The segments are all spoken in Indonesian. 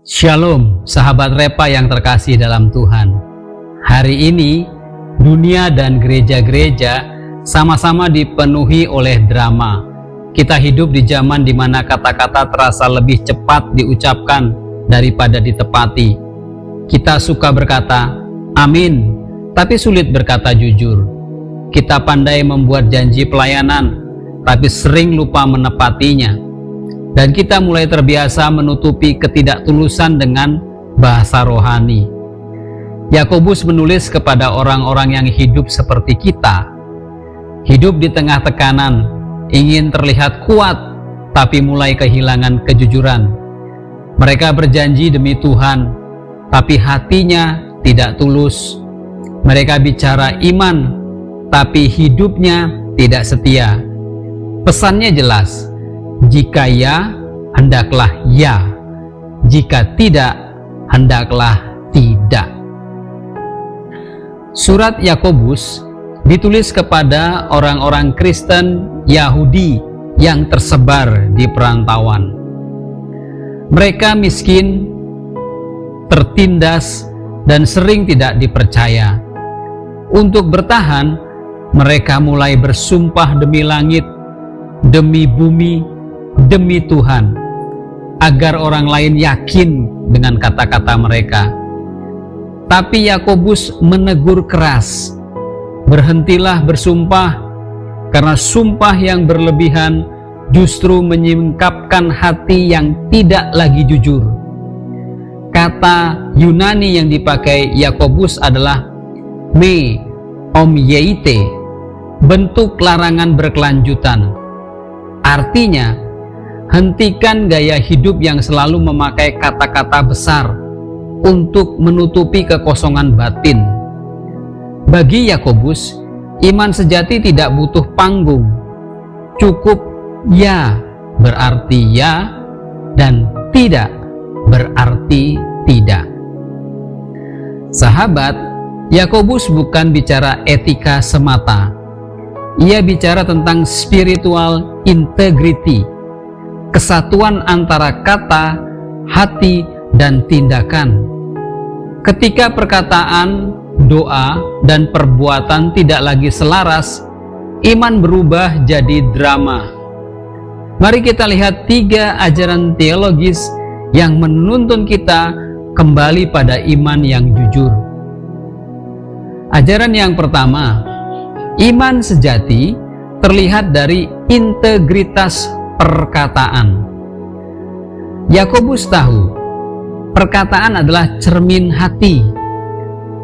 Shalom, sahabat Repa yang terkasih dalam Tuhan. Hari ini, dunia dan gereja-gereja sama-sama dipenuhi oleh drama. Kita hidup di zaman di mana kata-kata terasa lebih cepat diucapkan daripada ditepati. Kita suka berkata, amin, tapi sulit berkata jujur. Kita pandai membuat janji pelayanan, tapi sering lupa menepatinya. Dan kita mulai terbiasa menutupi ketidaktulusan dengan bahasa rohani. Yakobus menulis kepada orang-orang yang hidup seperti kita. Hidup di tengah tekanan, ingin terlihat kuat, tapi mulai kehilangan kejujuran. Mereka berjanji demi Tuhan, tapi hatinya tidak tulus. Mereka bicara iman, tapi hidupnya tidak setia. Pesannya jelas. Jika ya, hendaklah ya. Jika tidak, hendaklah tidak. Surat Yakobus ditulis kepada orang-orang Kristen Yahudi yang tersebar di perantauan. Mereka miskin, tertindas, dan sering tidak dipercaya. Untuk bertahan, mereka mulai bersumpah demi langit, demi bumi, demi Tuhan, agar orang lain yakin dengan kata-kata mereka. Tapi Yakobus menegur keras, berhentilah bersumpah, karena sumpah yang berlebihan justru menyingkapkan hati yang tidak lagi jujur. Kata Yunani yang dipakai Yakobus adalah me omyeite, bentuk larangan berkelanjutan. Artinya, hentikan gaya hidup yang selalu memakai kata-kata besar untuk menutupi kekosongan batin. Bagi Yakobus, iman sejati tidak butuh panggung. Cukup ya berarti ya, dan tidak berarti tidak. Sahabat, Yakobus bukan bicara etika semata. Ia bicara tentang spiritual integrity, kesatuan antara kata, hati, dan tindakan. Ketika perkataan, doa, dan perbuatan tidak lagi selaras, iman berubah jadi drama. Mari kita lihat 3 ajaran teologis yang menuntun kita kembali pada iman yang jujur. Ajaran yang pertama, iman sejati terlihat dari integritas perkataan. Yakobus tahu, perkataan adalah cermin hati.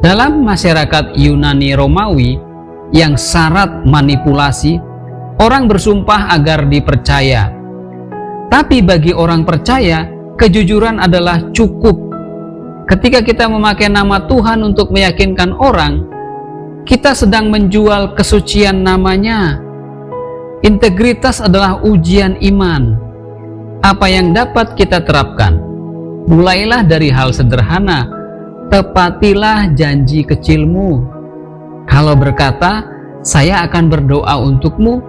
Dalam masyarakat Yunani Romawi yang syarat manipulasi, orang bersumpah agar dipercaya. Tapi bagi orang percaya, kejujuran adalah cukup. Ketika kita memakai nama Tuhan untuk meyakinkan orang, kita sedang menjual kesucian namanya. Integritas adalah ujian iman. Apa yang dapat kita terapkan? Mulailah dari hal sederhana. Tepatilah janji kecilmu. Kalau berkata, saya akan berdoa untukmu,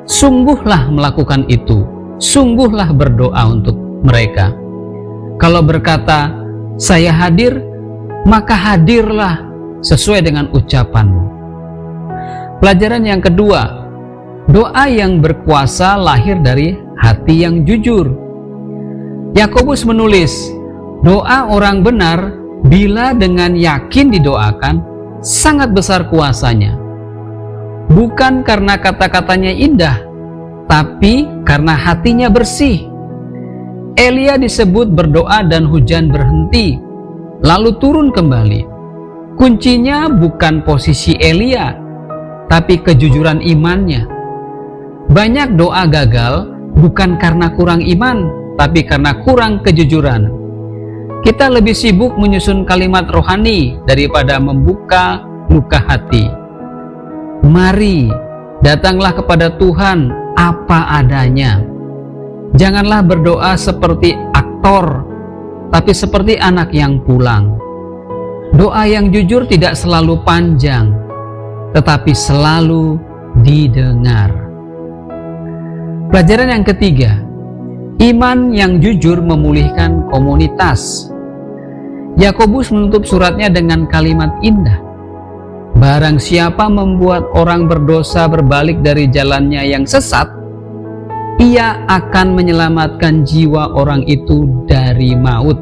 sungguhlah melakukan itu. Sungguhlah berdoa untuk mereka. Kalau berkata, saya hadir, maka hadirlah sesuai dengan ucapanmu. Pelajaran yang kedua, doa yang berkuasa lahir dari hati yang jujur. Yakobus menulis, doa orang benar bila dengan yakin didoakan sangat besar kuasanya. Bukan karena kata-katanya indah, tapi karena hatinya bersih. Elia disebut berdoa dan hujan berhenti, lalu turun kembali. Kuncinya bukan posisi Elia, tapi kejujuran imannya. Banyak doa gagal bukan karena kurang iman, tapi karena kurang kejujuran. Kita lebih sibuk menyusun kalimat rohani daripada membuka luka hati. Mari, datanglah kepada Tuhan apa adanya. Janganlah berdoa seperti aktor, tapi seperti anak yang pulang. Doa yang jujur tidak selalu panjang, tetapi selalu didengar. Pelajaran yang ketiga, Iman yang jujur memulihkan komunitas. Yakobus menutup suratnya dengan kalimat indah. Barang siapa membuat orang berdosa berbalik dari jalannya yang sesat, ia akan menyelamatkan jiwa orang itu dari maut.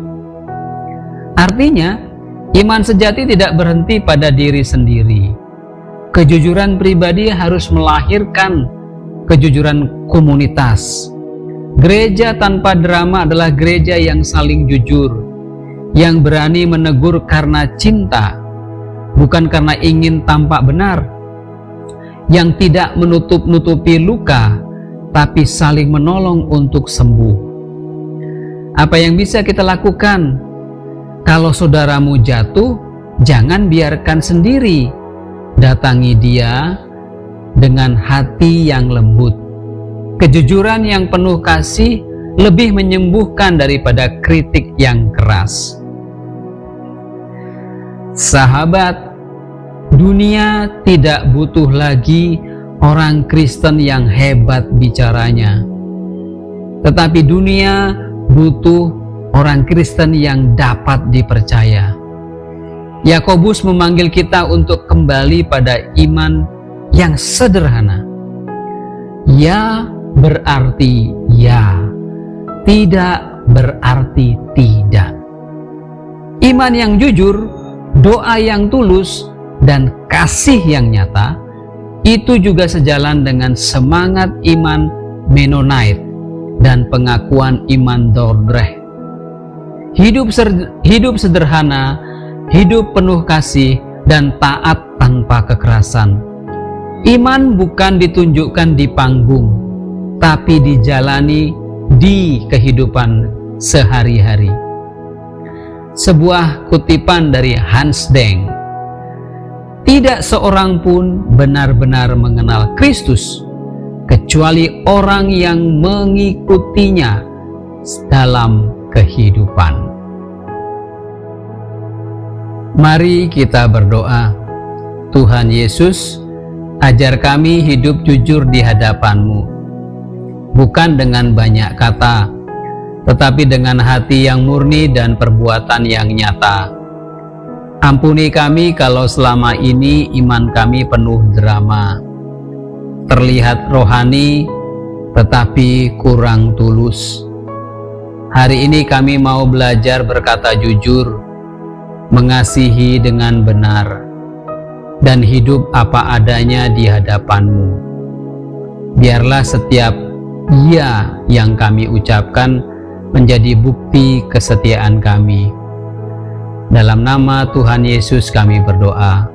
Artinya, iman sejati tidak berhenti pada diri sendiri. Kejujuran pribadi harus melahirkan kejujuran komunitas. Gereja tanpa drama adalah gereja yang saling jujur, yang berani menegur karena cinta, bukan karena ingin tampak benar, yang tidak menutup-nutupi luka, tapi saling menolong untuk sembuh. Apa yang bisa kita lakukan? Kalau saudaramu jatuh, jangan biarkan sendiri. Datangi dia dengan hati yang lembut. Kejujuran yang penuh kasih lebih menyembuhkan daripada kritik yang keras. Sahabat, dunia tidak butuh lagi orang Kristen yang hebat bicaranya, tetapi dunia butuh orang Kristen yang dapat dipercaya. Yakobus memanggil kita untuk kembali pada iman yang sederhana. Ya berarti ya, tidak berarti tidak. Iman yang jujur, doa yang tulus, dan kasih yang nyata, itu juga sejalan dengan semangat iman Mennonite dan pengakuan iman Dordrecht. Hidup sederhana, hidup penuh kasih, dan taat tanpa kekerasan. Iman bukan ditunjukkan di panggung, tapi dijalani di kehidupan sehari-hari. Sebuah kutipan dari Hans Denk, tidak seorang pun benar-benar mengenal Kristus, kecuali orang yang mengikutinya dalam kehidupan. Mari kita berdoa. Tuhan Yesus, ajar kami hidup jujur di hadapan-Mu, bukan dengan banyak kata, tetapi dengan hati yang murni dan perbuatan yang nyata. Ampuni kami kalau selama ini iman kami penuh drama, terlihat rohani tetapi kurang tulus. Hari ini kami mau belajar berkata jujur, mengasihi dengan benar, dan hidup apa adanya di hadapan-Mu. Biarlah setiap ya yang kami ucapkan menjadi bukti kesetiaan kami. Dalam nama Tuhan Yesus kami berdoa.